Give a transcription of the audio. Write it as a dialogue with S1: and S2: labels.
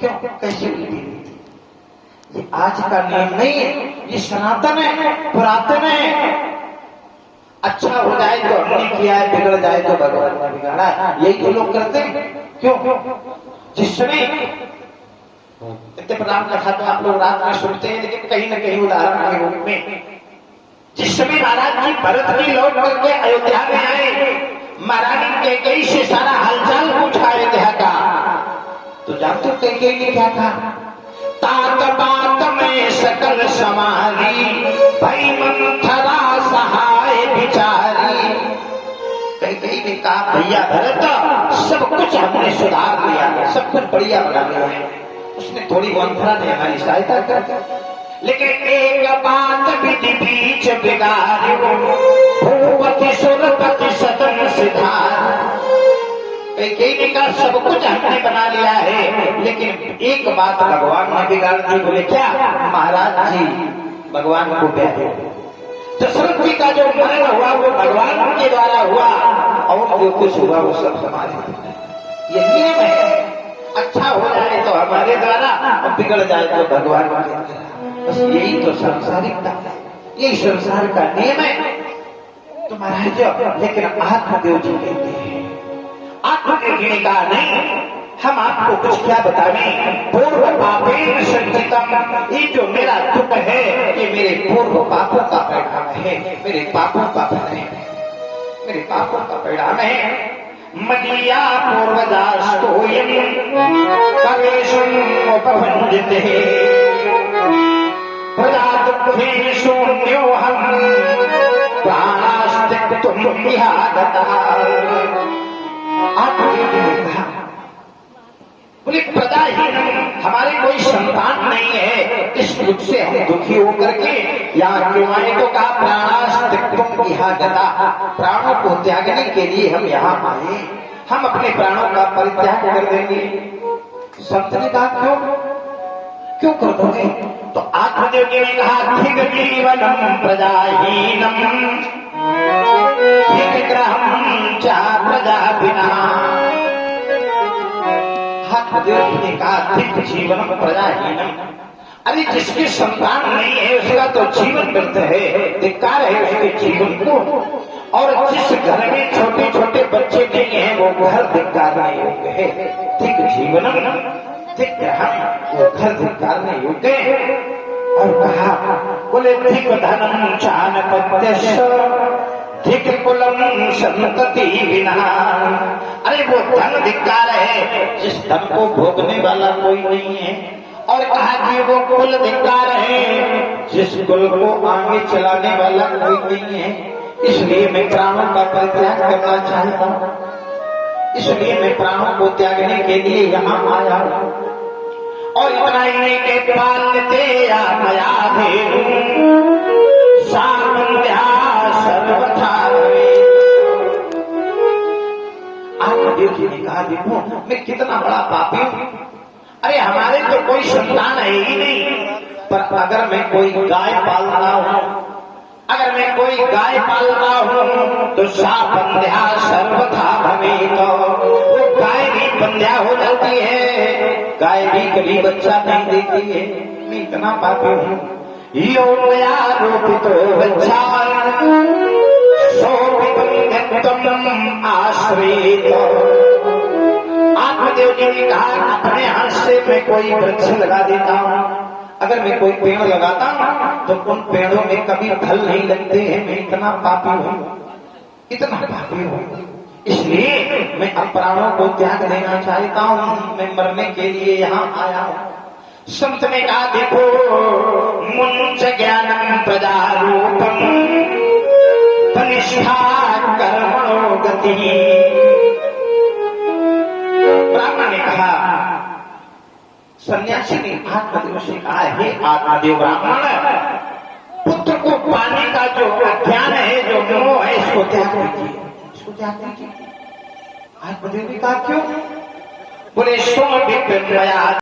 S1: क्यों, कैसे उल्टी हुई थी? ये आज का नियम नहीं है, ये सनातन है, पुरातन है। अच्छा हो जाए तो हमने किया है, बिगड़ जाए तो भगवान ने बिगाड़ा है, यही तो लोग करते हैं। क्यों? जिस समय इतने प्रणाम कथा तो आप लोग रात में सुनते हैं, लेकिन कहीं ना कहीं उदाहरण के रूप में, जिस समय महाराज जी भरत जी लौट करके अयोध्या में आए, महारानी कैकेयी से सारा हालचाल पूछा अयोध्या का, तो जानते हो कैकेयी ने क्या कहा? तात बात में सकल समारी, भई मंथरा सहाय बिचारी। कैकेयी ने कहा, भैया भरत, सब कुछ हमने सुधार लिया, सब कुछ बढ़िया बना लिया है। उसने थोड़ी मंथरा ने हमारी सहायता कर दी, लेकिन एक बात विधि बीच बिगाड़ी, भूपति सुरपति सदन सिधार। कैकेयी ने कहा, सब कुछ हमने बना लिया है, लेकिन एक बात भगवान ने बिगाड़ दी। बोले क्या? महाराज जी भगवान को ब्याह, दशरथ जी का जो मरण हुआ वो भगवान के द्वारा हुआ, और जो कुछ हुआ वो सब हमारे। ये नियम है, अच्छा हो जाए तो हमारे द्वारा, और बिगड़ जाए तो भगवान के द्वारा। बस यही तो संसारिकता है, यही संसार का नियम है। तो महाराज, लेकिन आत्मदेव जी कहते हैं, आत्मदेव जी ने कहा नहीं, हम आपको कुछ क्या बताएं, पूर्व पापेन संचितम, ये जो मेरा दुख है ये मेरे पूर्व पापों का परिणाम है, मेरे पापों का फल है, मेरे पापों का परिणाम है। मदीया पूर्वदास्तोयं कवेशं उपभंजते, प्रजा दुःखेन शून्योऽहं प्राणास्त्यक्तुं विहागतः। बोले प्रजाहीन, हमारे कोई संतान नहीं है, इस दुख से हम दुखी होकर के यहाँ क्यों आए? तो कहा प्राणास्त्यक्तुं विहागतः, प्राणों को त्यागने के लिए हम यहाँ आए, हम अपने प्राणों का परित्याग कर देंगे। संत ने कहा क्यों, क्यों कर दोगे? तो आत्मदेव जी ने कहा, धिग जीवनम प्रजाहीनम, धिग ग्रहम च प्रजा बिना। आत्मदेव जी ने कहा, धिग जीवनम प्रजाहीनम, अरे जिसके संतान नहीं है उसका तो जीवन व्यर्थ है, धिक्कार है उसके जीवन को। और जिस घर में छोटे छोटे बच्चे नहीं है वो घर धिक्कारने योग्य है। धिक जीवनम धिक ग्रहम, वो घर धिक्कारने योग्य है। और कहा, बोले धिक धनम चानपत्यश्च, धिक कुलम संतति विना। अरे वो धन धिक्कार है जिस धन को भोगने वाला कोई नहीं है। और कहा कि वो कुल धिक्कार है जिस कुल को आगे चलाने वाला कोई नहीं है। इसलिए मैं प्राणों का परित्याग करना चाहता हूँ, इसलिए मैं प्राणों को त्यागने के लिए यहाँ आया हूँ। और इतना ही नहीं के पालते या मया धेनु सामंध्या सर्वथा। आत्मदेव जी ने कहा, देखो मैं कितना बड़ा पापी हूँ। अरे हमारे तो कोई संतान है ही नहीं, पर अगर मैं कोई गाय पालता हूँ, अगर मैं कोई गाय पालता हूँ तो सा बंध्या सर्वथा भवेत, वो गाय भी बंध्या हो जाती है, गाय भी कभी बच्चा नहीं देती है। मैं इतना पापी हूँ। यो मया रोपितो बच्चा सोपितम आश्रित। आत्मदेव जी ने कहा, अपने हाथ से मैं कोई वृक्ष लगा देता हूँ, अगर मैं कोई पेड़ लगाता हूँ तो उन पेड़ों में कभी फल नहीं लगते हैं। मैं इतना पापी हूँ, इतना पापी हूँ, इसलिए मैं अब प्राणों को त्याग देना चाहता हूँ। मैं मरने के लिए यहाँ आया हूँ। संत ने कहा, देखो मुंच ज्ञानम प्रजारूपम बलिष्ठा कर्मणो गति। ब्राह्मण ने कहा, सन्यासी ने आत्मदेव से कहा, हे आत्मदेव ब्राह्मण, पुत्र को पाने का जो अज्ञान है, जो मोह है, इसको त्याग दीजिए, इसको त्याग दीजिए। आत्मदेव ने कहा क्यों? बोले सुन विक्रमया